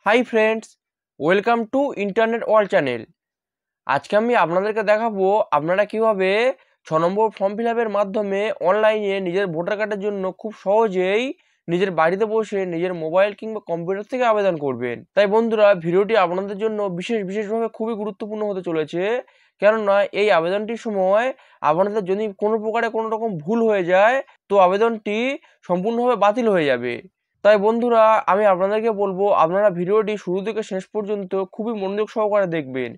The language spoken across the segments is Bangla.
Hi friends, welcome to internet world channel. আজকে আমি আপনাদেরকে দেখাবো আপনারা কিভাবে 6 নম্বর ফর্ম ফিল আপের মাধ্যমে অনলাইনে নিজের ভোটার কার্ডের জন্য খুব সহজেই নিজের বাড়িতে বসে নিজের মোবাইল কিংবা কম্পিউটার থেকে আবেদন করবেন। তাই বন্ধুরা, ভিডিওটি আপনাদের জন্য বিশেষভাবে খুবই গুরুত্বপূর্ণ হতে চলেছে, কেননা এই আবেদনটির সময় আপনাদের যদি কোনো প্রকারে কোনো রকম ভুল হয়ে যায় তো আবেদনটি সম্পূর্ণভাবে বাতিল হয়ে যাবে। তাই বন্ধুরা, আমি আপনাদেরকে বলবো আপনারা ভিডিওটি শুরু থেকে শেষ পর্যন্ত খুবই মনোযোগ সহকারে দেখবেন,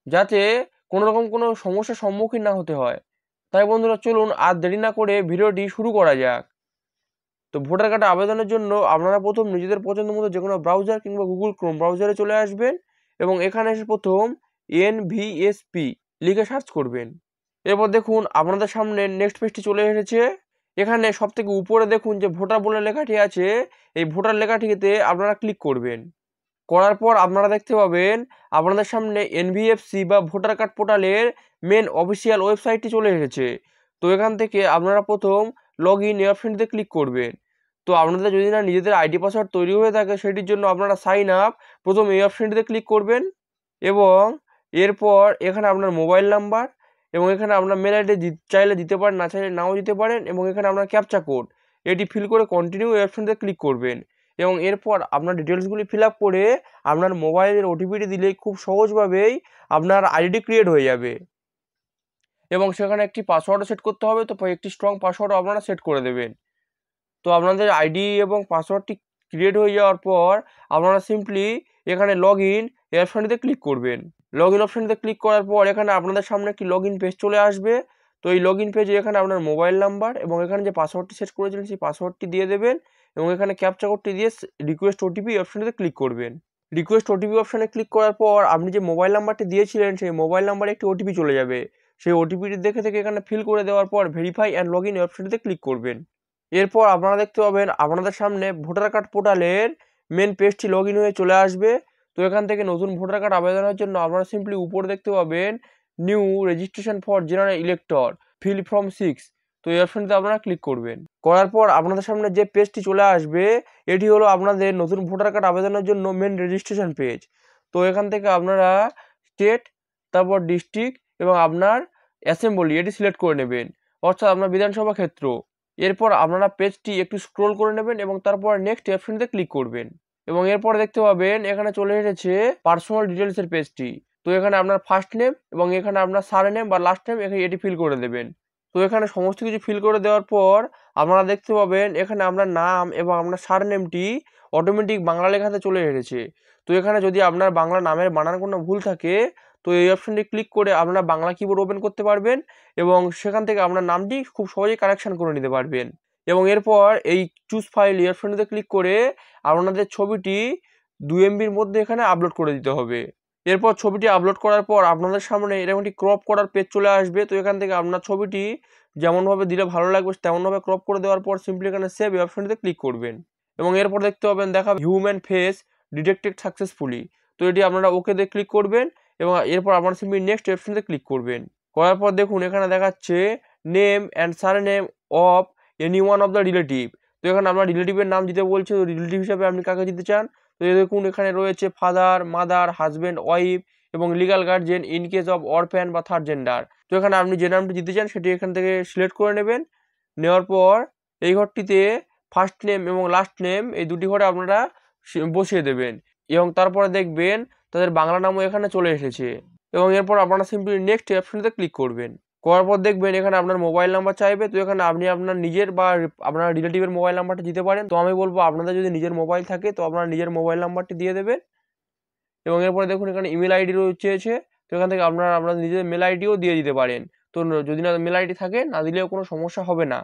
যাতে কোনো রকম কোনো সমস্যার সম্মুখীন না হতে হয়। তাই বন্ধুরা, চলুন আর দেরি না করে ভিডিওটি শুরু করা যাক। তো ভোটার কার্ড আবেদনের জন্য আপনারা প্রথম নিজেদের পছন্দ মতো যে কোনো ব্রাউজার কিংবা গুগল ক্রোম ব্রাউজারে চলে আসবেন এবং এখানে এসে প্রথম NVSP লিখে সার্চ করবেন। এরপর দেখুন আপনাদের সামনে নেক্সট পেজটি চলে এসেছে। এখানে সব থেকে উপরে দেখুন যে ভোটার বলে লেখাটি আছে, এই ভোটার লেখাটিতে আপনারা ক্লিক করবেন। করার পর আপনারা দেখতে পাবেন আপনাদের সামনে NVFC বা ভোটার কার্ড পোর্টালের মেন অফিসিয়াল ওয়েবসাইটটি চলে এসেছে। তো এখান থেকে আপনারা প্রথম লগ ইন এই অপশনটিতে ক্লিক করবেন। তো আপনাদের যদি না নিজেদের আইডি পাসওয়ার্ড তৈরি হয়ে থাকে, সেটির জন্য আপনারা সাইন আপ প্রথম এই অপশনটিতে ক্লিক করবেন এবং এরপর এখানে আপনার মোবাইল নাম্বার এবং এখানে আপনার মেল আইডি চাইলে দিতে পারেন, না চাইলে নাও দিতে পারেন, এবং এখানে আপনার ক্যাপচা কোড এটি ফিল করে কন্টিনিউ এই অপশনটিতে ক্লিক করবেন এবং এরপর আপনার ডিটেলসগুলি ফিল আপ করে আপনার মোবাইলের ওটিপিটি দিলেই খুব সহজভাবেই আপনার আইডি ক্রিয়েট হয়ে যাবে এবং সেখানে একটি পাসওয়ার্ডও সেট করতে হবে। তো একটি স্ট্রং পাসওয়ার্ডও আপনারা সেট করে দেবেন। তো আপনাদের আইডি এবং পাসওয়ার্ডটি ক্রিয়েট হয়ে যাওয়ার পর আপনারা সিম্পলি এখানে লগ ইন এই অপশনটিতে ক্লিক করবেন। লগ ইন অপশনটিতে ক্লিক করার পর এখানে আপনাদের সামনে একটি লগ ইন পেজ চলে আসবে। তো এই লগ ইন পেজে এখানে আপনার মোবাইল নাম্বার এবং এখানে যে পাসওয়ার্ডটি সেট করেছিলেন সেই পাসওয়ার্ডটি দিয়ে দেবেন এবং এখানে ক্যাপচা কোডটি দিয়ে রিকোয়েস্ট ওটিপি অপশনটিতে ক্লিক করবেন। রিকোয়েস্ট ওটিপি অপশনে ক্লিক করার পর আপনি যে মোবাইল নাম্বারটি দিয়েছিলেন সেই মোবাইল নাম্বারে একটি ওটিপি চলে যাবে। সেই ওটিপিটি দেখে থেকে এখানে ফিল করে দেওয়ার পর ভেরিফাই অ্যান্ড লগ ইন অপশনটিতে ক্লিক করবেন। এরপর আপনারা দেখতে পাবেন আপনাদের সামনে ভোটার কার্ড পোর্টালের মেন পেজটি লগ ইন হয়ে চলে আসবে। তো এখান থেকে নতুন ভোটার কার্ড আবেদনের জন্য আপনারা সিম্পলি উপরে দেখতে পাবেন new registration for general elector feel form 6। তো এই অপশনটিতে আপনারা ক্লিক করবেন। করার পর আপনাদের সামনে যে পেজটি চলে আসবে এটি হলো আপনাদের নতুন ভোটার কার্ড আবেদনের জন্য মেন রেজিস্ট্রেশন পেজ। তো এখান থেকে আপনারা স্টেট, তারপর ডিস্ট্রিক্ট এবং আপনার অ্যাসেম্বলি এটি সিলেক্ট করে নেবেন, অর্থাৎ আপনার বিধানসভা ক্ষেত্র। এরপর আপনারা পেজটি একটু স্ক্রোল করে নেবেন এবং তারপর নেক্সট অপশনটিতে ক্লিক করবেন এবং এরপর দেখতে পাবেন এখানে চলে এসেছে পার্সোনাল ডিটেলসের পেজটি। তো এখানে আপনার ফার্স্ট নেম এবং এখানে আপনার সারনেম বা লাস্ট নেম এটি ফিল করে দেবেন। তো এখানে সমস্ত কিছু ফিল করে দেওয়ার পর আপনারা দেখতে পাবেন এখানে আপনার নাম এবং আপনার সারনেমটি অটোমেটিক বাংলা লেখাতে চলে এসেছে। তো এখানে যদি আপনার বাংলা নামের বানান কোনো ভুল থাকে তো এই অপশনটি ক্লিক করে আপনারা বাংলা কিবোর্ড ওপেন করতে পারবেন এবং সেখান থেকে আপনার নামটি খুব সহজেই কারেকশন করে নিতে পারবেন। এবং এরপর এই চুজ ফাইল এই অপশনটিতে ক্লিক করে আপনাদের ছবিটি 2 MBর মধ্যে এখানে আপলোড করে দিতে হবে। এরপর ছবিটি আপলোড করার পর আপনাদের সামনে এরকম একটি ক্রপ করার পেজ চলে আসবে। তো এখান থেকে আপনার ছবিটি যেমনভাবে দিলে ভালো লাগবে তেমনভাবে ক্রপ করে দেওয়ার পর সিম্পলি এখানে সেভ এই অপশনটিতে ক্লিক করবেন এবং এরপর দেখতে পাবেন দেখা হিউম্যান ফেস ডিটেক্টেড সাকসেসফুলি। তো এটি আপনারা ওকে দিয়ে ক্লিক করবেন এবং এরপর আপনারা সিম্পলি নেক্সট অপশনতে ক্লিক করবেন। করার পর দেখুন এখানে দেখাচ্ছে name and surname of any one of the relative. তো এখানে আপনার রিলেটিভের নাম দিতে বলছে, তো রিলেটিভ হিসাবে আপনি কাকে দিতে চান। তো দেখুন এখানে রয়েছে ফাদার, মাদার, হাজব্যান্ড, ওয়াইফ এবং legal guardian in case of orphan বা থার্ড জেন্ডার। তো এখানে আপনি যে নামটি দিতে চান সেটি এখান থেকে সিলেক্ট করে নেবেন। নেওয়ার পর এই ঘরটিতে ফার্স্ট নেম এবং লাস্ট নেম এই দুটি ঘরে আপনারা বসিয়ে দেবেন এবং তারপরে দেখবেন তাদের বাংলা নামও এখানে চলে এসেছে এবং এরপর আপনারা সিম্পলি নেক্সট অপশনতে ক্লিক করবেন। করার পর দেখবেন এখানে আপনার মোবাইল নাম্বার চাইবে। তো এখানে আপনি আপনার নিজের বা আপনার রিলেটিভের মোবাইল নাম্বারটা দিতে পারেন। তো আমি বলবো আপনাদের যদি নিজের মোবাইল থাকে তো আপনার নিজের মোবাইল নাম্বারটি দিয়ে দেবেন এবং এরপরে দেখুন এখানে ইমেল আইডি রয়েছে। তো এখান থেকে আপনারা আপনার নিজের মেল আইডিও দিয়ে দিতে পারেন। তো যদি না মেল আইডি থাকে না দিলেও কোনো সমস্যা হবে না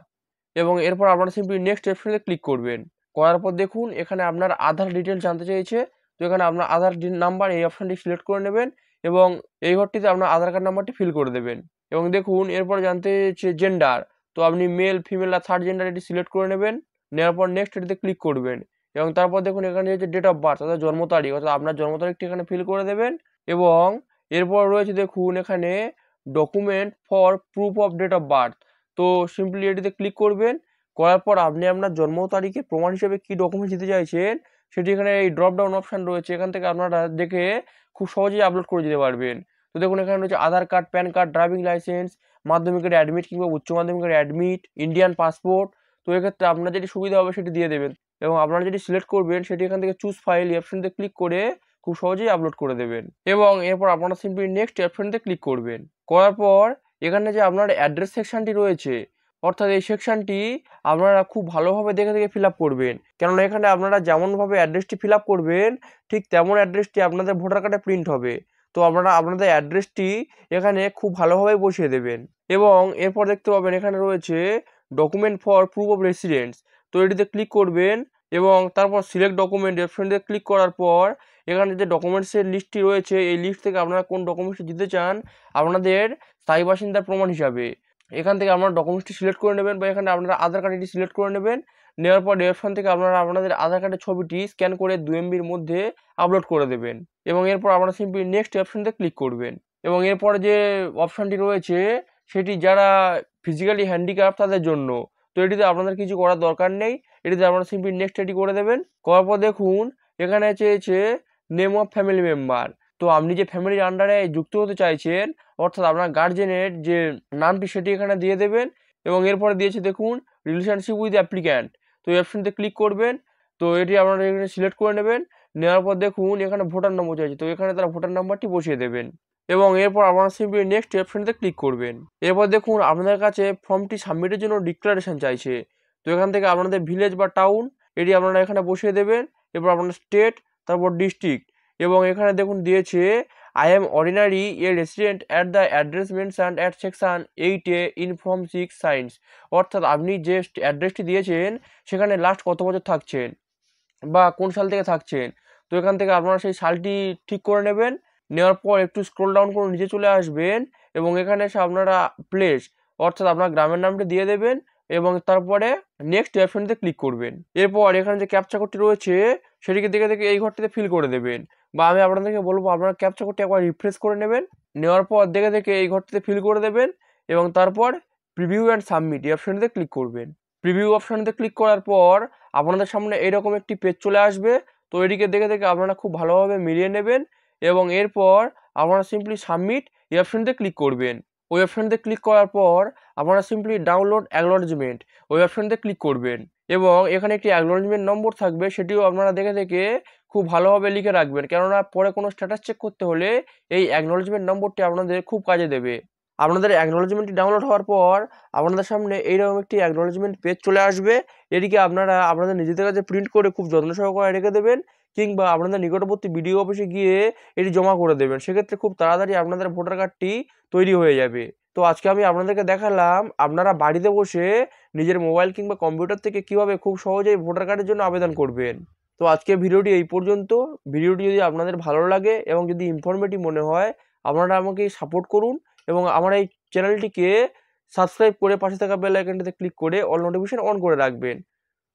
এবং এরপর আপনারা সিম্পলি নেক্সট অপশনে ক্লিক করবেন। করার পর দেখুন এখানে আপনার আধার ডিটেলস জানতে চাইছে। তো এখানে আপনার আধার নাম্বার এই অপশনটি সিলেক্ট করে নেবেন এবং এই ঘরটিতে আপনার আধার কার্ড নাম্বারটি ফিল করে দেবেন এবং দেখুন এরপর জানতে চাইছে জেন্ডার। তো আপনি মেল, ফিমেল আর থার্ড জেন্ডার এটি সিলেক্ট করে নেবেন। নেওয়ার পর নেক্সট এটিতে ক্লিক করবেন এবং তারপর দেখুন এখানে হচ্ছে ডেট অফ বার্থ অর্থাৎ জন্ম তারিখ, অর্থাৎ আপনার জন্ম তারিখটি এখানে ফিল করে দেবেন এবং এরপর রয়েছে দেখুন এখানে document for proof of date of birth. তো সিম্পলি এটিতে ক্লিক করবেন। করার পর আপনি আপনার জন্ম তারিখের প্রমাণ হিসেবে কি ডকুমেন্ট দিতে চাইছেন সেটি এখানে এই ড্রপ ডাউন অপশান রয়েছে, এখান থেকে আপনারা দেখে খুব সহজেই আপলোড করে দিতে পারবেন। তো দেখুন এখানে রয়েছে Aadhaar card, PAN card, driving licence, মাধ্যমিকের অ্যাডমিট কিংবা উচ্চ মাধ্যমিকের অ্যাডমিট, ইন্ডিয়ান পাসপোর্ট। তো এক্ষেত্রে আপনার যেটি সুবিধা হবে সেটি দিয়ে দেবেন এবং আপনারা যেটি সিলেক্ট করবেন সেটি এখান থেকে চুজ ফাইল এই অপশানতে ক্লিক করে খুব সহজেই আপলোড করে দেবেন এবং এরপর আপনারা সিম্পলি নেক্সট অপশানতে ক্লিক করবেন। করার পর এখানে যে আপনার অ্যাড্রেস সেকশনটি রয়েছে, অর্থাৎ এই সেকশনটি আপনারা খুব ভালোভাবে দেখে দেখে ফিল আপ করবেন, কেননা এখানে আপনারা যেমনভাবে অ্যাড্রেসটি ফিল আপ করবেন ঠিক তেমন অ্যাড্রেসটি আপনাদের ভোটার কার্ডে প্রিন্ট হবে। তো আপনারা আপনাদের অ্যাড্রেসটি এখানে খুব ভালোভাবে বসিয়ে দেবেন এবং এরপর দেখতে পাবেন এখানে রয়েছে document for proof of residence. তো এটিতে ক্লিক করবেন এবং তারপর সিলেক্ট ডকুমেন্ট অপশনটিতে ক্লিক করার পর এখানে যে ডকুমেন্টসের লিস্টটি রয়েছে এই লিস্ট থেকে আপনারা কোন ডকুমেন্টসটি দিতে চান আপনাদের স্থায়ী বাসিন্দার প্রমাণ হিসাবে, এখান থেকে আপনারা ডকুমেন্টসটি সিলেক্ট করে নেবেন বা এখানে আপনারা আধার কার্ড এটি সিলেক্ট করে নেবেন। নেওয়ার পর এই অপশন থেকে আপনারা আপনাদের আধার কার্ডের ছবিটি স্ক্যান করে 2 MBর মধ্যে আপলোড করে দেবেন এবং এরপর আপনারা সিম্পলি নেক্সট অপশনতে ক্লিক করবেন এবং এরপর যে অপশনটি রয়েছে সেটি যারা ফিজিক্যালি হ্যান্ডিক্যাপ তাদের জন্য। তো এটিতে আপনাদের কিছু করার দরকার নেই, এটিতে আপনারা সিম্পলি নেক্সট এটি করে দেবেন। করার পর দেখুন এখানে চেয়েছে নেম অফ ফ্যামিলি মেম্বার। তো আপনি যে ফ্যামিলির আন্ডারে যুক্ত হতে চাইছেন অর্থাৎ আপনার গার্জেনের যে নামটি সেটি এখানে দিয়ে দেবেন এবং এরপরে দিয়েছে দেখুন রিলেশনশিপ উইথ অ্যাপ্লিক্যান্ট। তো এই অপশনতে ক্লিক করবেন। তো এটি আপনারা এখানে সিলেক্ট করে নেবেন। নেওয়ার পর দেখুন এখানে ভোটার নম্বর চাইছে, তো এখানে তারা ভোটার নাম্বারটি বসিয়ে দেবেন এবং এরপর আপনারা সিম্পলি নেক্সট অপশনতে ক্লিক করবেন। এরপর দেখুন আপনাদের কাছে ফর্মটি সাবমিটের জন্য ডিক্লারেশন চাইছে। তো এখান থেকে আপনাদের ভিলেজ বা টাউন এটি আপনারা এখানে বসিয়ে দেবেন, এরপর আপনার স্টেট, তারপর ডিস্ট্রিক্ট এবং এখানে দেখুন দিয়েছে I am ordinary a resident at the address mentioned at section 8A in form 6 signs। অর্থাৎ আপনি যে অ্যাড্রেসটি দিয়েছেন সেখানে লাস্ট কত বছর থাকছেন বা কোন সাল থেকে থাকছেন। তো এখান থেকে আপনারা সেই সালটি ঠিক করে নেবেন। নেওয়ার পর একটু স্ক্রল ডাউন করে নিচে চলে আসবেন এবং এখানে এসে আপনারা প্লেস অর্থাৎ আপনার গ্রামের নামটি দিয়ে দেবেন এবং তারপরে নেক্সট অপশনটিতে ক্লিক করবেন। এরপর এখানে যে ক্যাপচা কোডটি রয়েছে সেটিকে দেখে দেখে এই ঘরটিতে ফিল করে দেবেন বা আমি আপনাদেরকে বলবো আপনারা ক্যাপচা কোডটি একবার রিফ্রেশ করে নেবেন। নেওয়ার পর দেখে দেখে এই ঘরটিতে ফিল করে দেবেন এবং তারপর প্রিভিউ অ্যান্ড সাবমিট এই অপশনটিতে ক্লিক করবেন। প্রিভিউ অপশনটিতে ক্লিক করার পর আপনাদের সামনে এইরকম একটি পেজ চলে আসবে। তো এটিকে দেখে দেখে আপনারা খুব ভালোভাবে মিলিয়ে নেবেন এবং এরপর আপনারা সিম্পলি সাবমিট এই অপশনটিতে ক্লিক করবেন। ওই অপশনটিতে ক্লিক করার পর আপনারা সিম্পলি ডাউনলোড অ্যাকনলেজমেন্ট ওই অপশনটিতে ক্লিক করবেন এবং এখানে একটি অ্যাকনলেজমেন্ট নম্বর থাকবে, সেটিও আপনারা দেখে দেখে খুব ভালোভাবে লিখে রাখবেন, কেননা পরে কোনো স্ট্যাটাস চেক করতে হলে এই অ্যাকনলেজমেন্ট নম্বরটি আপনাদের খুব কাজে দেবে। আপনাদের অ্যাকনলেজমেন্টটি ডাউনলোড হওয়ার পর আপনাদের সামনে এইরকম একটি অ্যাকনলেজমেন্ট পেজ চলে আসবে। এটিকে আপনারা আপনাদের নিজেদের কাছে প্রিন্ট করে খুব যত্ন সহকারে রেখে দেবেন কিংবা আপনাদের নিকটবর্তী বিডিও অফিসে গিয়ে এটি জমা করে দেবেন। সেক্ষেত্রে খুব তাড়াতাড়ি আপনাদের ভোটার কার্ডটি তৈরি হয়ে যাবে। তো আজকে আমি আপনাদেরকে দেখালাম আপনারা বাড়িতে বসে নিজের মোবাইল কিংবা কম্পিউটার থেকে কিভাবে খুব সহজেই ভোটার কার্ডের জন্য আবেদন করবেন। তো আজকে ভিডিওটি এই পর্যন্ত। ভিডিওটি যদি আপনাদের ভালো লাগে এবং যদি ইনফরমেটিভ মনে হয় আপনারা আমাকে সাপোর্ট করুন এবং আমার এই চ্যানেলটিকে সাবস্ক্রাইব করে পাশে থাকা বেল আইকনটিতে ক্লিক করে অল নোটিফিকেশন অন করে রাখবেন।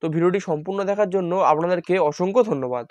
তো ভিডিওটি সম্পূর্ণ দেখার জন্য আপনাদেরকে অসংখ্য ধন্যবাদ।